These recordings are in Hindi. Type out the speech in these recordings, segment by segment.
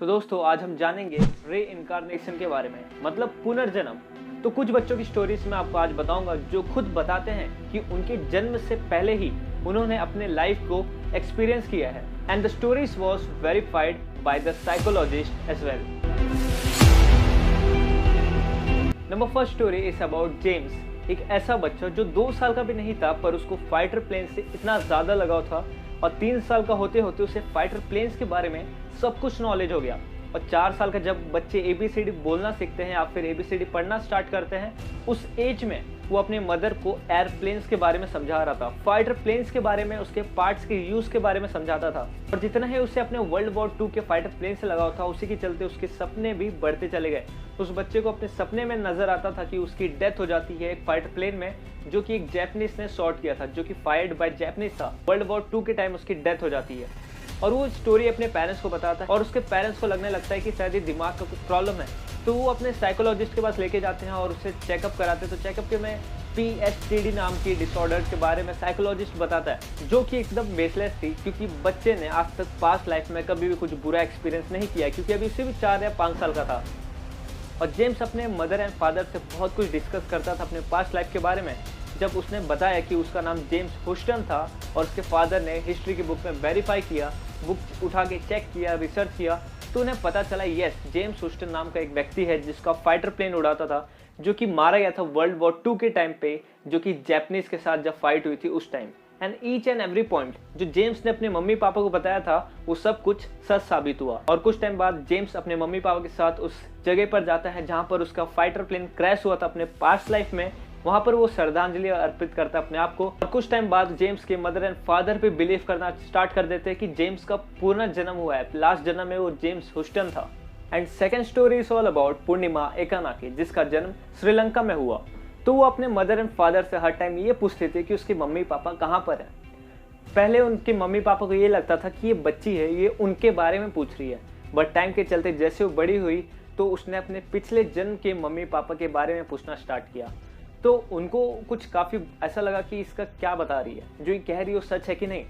तो दोस्तों आज हम जानेंगे री इनकारनेशन के बारे में, मतलब पुनर्जन्म। तो कुछ बच्चों की स्टोरीज मैं आपको आज बताऊंगा जो खुद बताते हैं कि उनके जन्म से पहले ही उन्होंने अपने लाइफ को एक्सपीरियंस किया है and the stories was verified by the psychologist as well. Number first story is about James, एक ऐसा बच्चा जो 2 साल का भी नहीं था पर उसको फाइटर प्लेन से इतना ज्यादा लगाव था और 3 साल का होते होते उसे फाइटर प्लेन्स के बारे में सब कुछ नॉलेज हो गया। और 4 साल का जब बच्चे ABCD बोलना सीखते हैं या फिर ABCD पढ़ना स्टार्ट करते हैं, उस एज में वो अपने मदर को एयरप्लेन्स के बारे में समझा रहा था, फाइटर प्लेन्स के बारे में, उसके पार्ट्स के यूज के बारे में समझाता था। और जितना ही उसे अपने वर्ल्ड वॉर 2 के फाइटर प्लेन से लगाव था, उसी के चलते उसके सपने भी बढ़ते चले गए। उस बच्चे को अपने सपने में नजर आता था कि उसकी डेथ हो जाती है एक फाइटर प्लेन में जो कि एक जैपनीज ने शॉट किया था, जो कि फायर्ड बाय जैपनीज था। वर्ल्ड वॉर 2 के टाइम उसकी डेथ हो जाती है और वो स्टोरी अपने पेरेंट्स को बताता है और उसके पेरेंट्स को लगने लगता है कि शायद ये दिमाग का कुछ प्रॉब्लम है। तो वो अपने साइकोलॉजिस्ट के पास लेके जाते हैं और उसे चेकअप कराते हैं। तो चेकअप के में PTSD नाम की डिसऑर्डर के बारे में साइकोलॉजिस्ट बताता है, जो कि एकदम बेसलेस थी क्योंकि बच्चे ने आज तक पास्ट लाइफ में कभी भी कुछ बुरा एक्सपीरियंस नहीं किया, क्योंकि अभी उसे भी 4 या 5 साल का था। और जेम्स अपने मदर एंड फादर से बहुत कुछ डिस्कस करता था अपने पास्ट लाइफ के बारे में। जब उसने बताया कि उसका नाम जेम्स हुस्टन था और उसके फादर ने हिस्ट्री की बुक में वेरीफाई किया, बुक उठा के चेक किया, रिसर्च किया, तो उन्हें पता चला यस, जेम्स हुस्टन नाम का एक व्यक्ति है जिसका फाइटर प्लेन उड़ाता था, जो कि मारा गया था वर्ल्ड वॉर 2 के टाइम पे, जो कि जैपनीज के साथ जब फाइट हुई थी उस time. And each and every point जो जेम्स ने अपने मम्मी पापा को बताया था वो सब कुछ सच साबित हुआ। और कुछ टाइम बाद जेम्स अपने मम्मी पापा के साथ उस जगह पर जाता है जहां पर उसका फाइटर प्लेन क्रैश हुआ था अपने पास्ट लाइफ में। वहां पर वो श्रद्धांजलि अर्पित करता है अपने आप को। और कुछ टाइम बाद जेम्स के मदर एंड फादर पे बिलीव करना स्टार्ट कर देते हैं कि जेम्स का पुनर्जन्म हुआ है, लास्ट जन्म में वो जेम्स हुस्टन था। And second story is all about Purnima Ekanayake, जिसका जन्म श्रीलंका में हुआ। तो वो अपने मदर एंड फादर से हर टाइम ये पूछते थे कि उसके मम्मी पापा कहाँ पर हैं। पहले उनके मम्मी पापा को ये लगता था कि ये बच्ची है, ये उनके बारे में पूछ रही है, बट टाइम के चलते जैसे वो बड़ी हुई तो उसने अपने पिछले जन्म के मम्मी पापा के बारे में पूछना स्टार्ट किया। तो उनको कुछ काफ़ी ऐसा लगा कि इसका क्या बता रही है, जो ये कह रही है वो सच है कि नहीं।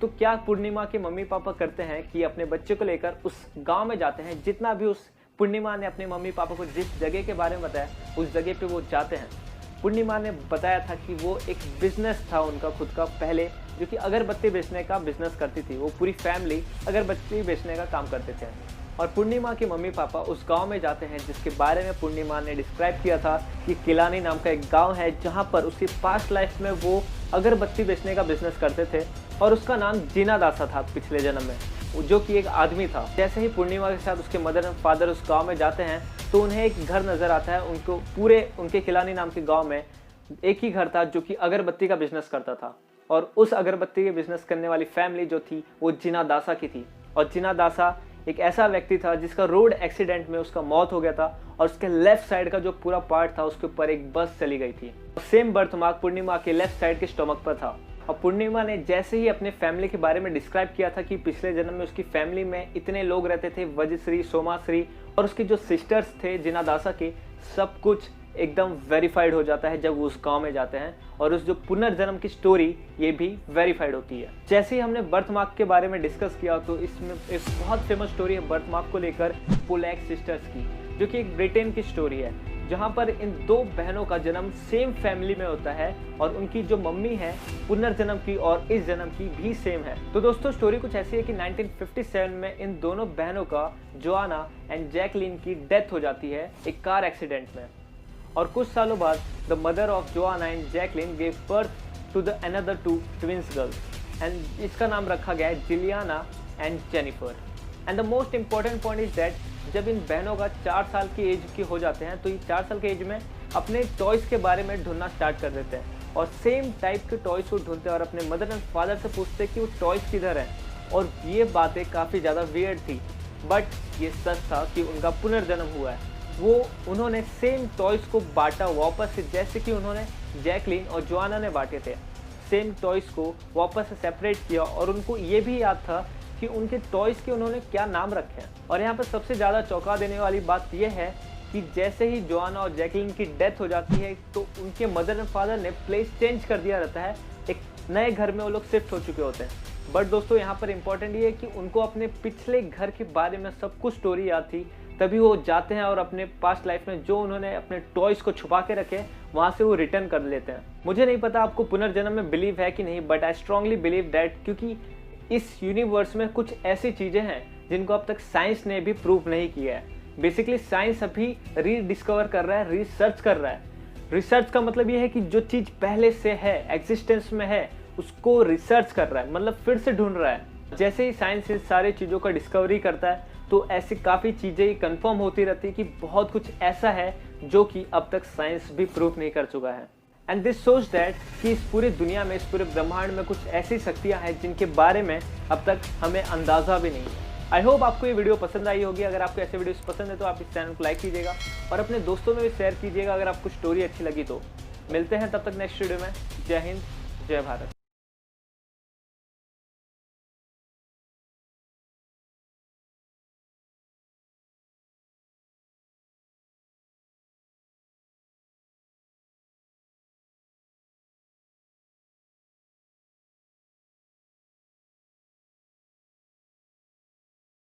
तो क्या पूर्णिमा के मम्मी पापा करते हैं कि अपने बच्चे को लेकर उस गांव में जाते हैं, जितना भी उस पूर्णिमा ने अपने मम्मी पापा को जिस जगह के बारे में बताया उस जगह पे वो जाते हैं। पूर्णिमा ने बताया था कि वो एक बिजनेस था उनका खुद का पहले, जो कि अगरबत्ती बेचने का बिजनेस करती थी। वो पूरी फैमिली अगरबत्ती बेचने का काम करते थे। और पूर्णिमा के मम्मी पापा उस गांव में जाते हैं जिसके बारे में पूर्णिमा ने डिस्क्राइब किया था कि किलानी नाम का एक गांव है जहां पर उसकी पास्ट लाइफ में वो अगरबत्ती बेचने का बिजनेस करते थे और उसका नाम जीना दासा था पिछले जन्म में, जो कि एक आदमी था। जैसे ही पूर्णिमा के साथ उसके मदर एंड फादर उस गाँव में जाते हैं तो उन्हें एक घर नजर आता है। उनको पूरे उनके किलानी नाम के गाँव में एक ही घर था जो कि अगरबत्ती का बिजनेस करता था। और उस अगरबत्ती के बिजनेस करने वाली फैमिली जो थी वो जीना दासा की थी। और जीना दासा एक ऐसा व्यक्ति था जिसका रोड एक्सीडेंट में उसका मौत हो गया था और उसके लेफ्ट साइड का जो पूरा पार्ट था उसके ऊपर एक बस चली गई थी। सेम बर्थ मार्क पूर्णिमा के लेफ्ट साइड के स्टमक पर था। और पूर्णिमा ने जैसे ही अपने फैमिली के बारे में डिस्क्राइब किया था कि पिछले जन्म में उसकी फैमिली में इतने लोग रहते थे, वजश्री, सोमाश्री और उसके जो सिस्टर्स थे जीना दासा के, सब कुछ एकदम वेरीफाइड हो जाता है जब वो उस गांव में जाते हैं। और उस जो पुनर्जन्म की स्टोरी ये भी वेरीफाइड होती है। जैसे ही हमने बर्थ मार्क के बारे में डिस्कस किया तो इसमें एक बहुत फेमस स्टोरी है बर्थ मार्क को लेकर, पोलैक सिस्टर्स की, जो कि एक ब्रिटेन की स्टोरी है जहां पर इन 2 बहनों का जन्म सेम फैमिली में होता है और उनकी जो मम्मी है पुनर्जन्म की और इस जन्म की भी सेम है। तो दोस्तों स्टोरी कुछ ऐसी है कि 1957 में इन दोनों बहनों का, जोआना एंड जैकलिन की डेथ हो जाती है एक कार एक्सीडेंट में। और कुछ सालों बाद the mother of Joanna and Jacqueline gave birth to the another 2 twins girls and इसका नाम रखा गया है Jilliana and Jennifer. And the most important point is that जब इन बहनों का 4 साल की एज के हो जाते हैं तो ये 4 साल के एज में अपने टॉयज के बारे में ढूंढना स्टार्ट कर देते हैं और सेम टाइप के टॉयज को ढूंढते हैं और अपने मदर एंड फादर से पूछते हैं कि वो टॉयज किधर हैं। और ये बातें काफ़ी ज़्यादा वियर्ड थी, बट ये सच था कि उनका पुनर्जन्म हुआ है। उन्होंने सेम टॉयज को बांटा वापस से, जैसे कि उन्होंने जैकलिन और जोआना ने बांटे थे। सेम टॉयज को वापस से सेपरेट किया और उनको ये भी याद था कि उनके टॉयज के उन्होंने क्या नाम रखे हैं। और यहाँ पर सबसे ज़्यादा चौंका देने वाली बात यह है कि जैसे ही जोआना और जैकलिन की डेथ हो जाती है तो उनके मदर एंड फादर ने प्लेस चेंज कर दिया रहता है, एक नए घर में वो लोग शिफ्ट हो चुके होते हैं। बट दोस्तों यहाँ पर इम्पोर्टेंट ये है कि उनको अपने पिछले घर के बारे में सब कुछ स्टोरी याद थी, तभी वो जाते हैं और अपने पास्ट लाइफ में जो उन्होंने अपने टॉयज को छुपा के रखे वहाँ से वो रिटर्न कर लेते हैं। मुझे नहीं पता आपको पुनर्जन्म में बिलीव है कि नहीं, but I strongly believe that, क्योंकि इस यूनिवर्स में कुछ ऐसी चीज़ें हैं जिनको अब तक साइंस ने भी प्रूव नहीं किया है। बेसिकली साइंस अभी रीडिस्कवर कर रहा है, रिसर्च कर रहा है। रिसर्च का मतलब ये है कि जो चीज़ पहले से है, एग्जिस्टेंस में है, उसको रिसर्च कर रहा है, मतलब फिर से ढूंढ रहा है। जैसे ही साइंस इन सारे चीज़ों का डिस्कवरी करता है तो ऐसी काफ़ी चीज़ें कंफर्म होती रहती है कि बहुत कुछ ऐसा है जो कि अब तक साइंस भी प्रूव नहीं कर चुका है। एंड दिस शोज दैट कि इस पूरी दुनिया में, इस पूरे ब्रह्मांड में कुछ ऐसी शक्तियाँ हैं जिनके बारे में अब तक हमें अंदाज़ा भी नहीं है। आई होप आपको ये वीडियो पसंद आई होगी। अगर आपको ऐसे वीडियोस पसंद है तो आप इस चैनल को लाइक कीजिएगा और अपने दोस्तों में भी शेयर कीजिएगा अगर आपको स्टोरी अच्छी लगी तो। मिलते हैं तब तक नेक्स्ट वीडियो में। जय हिंद, जय भारत।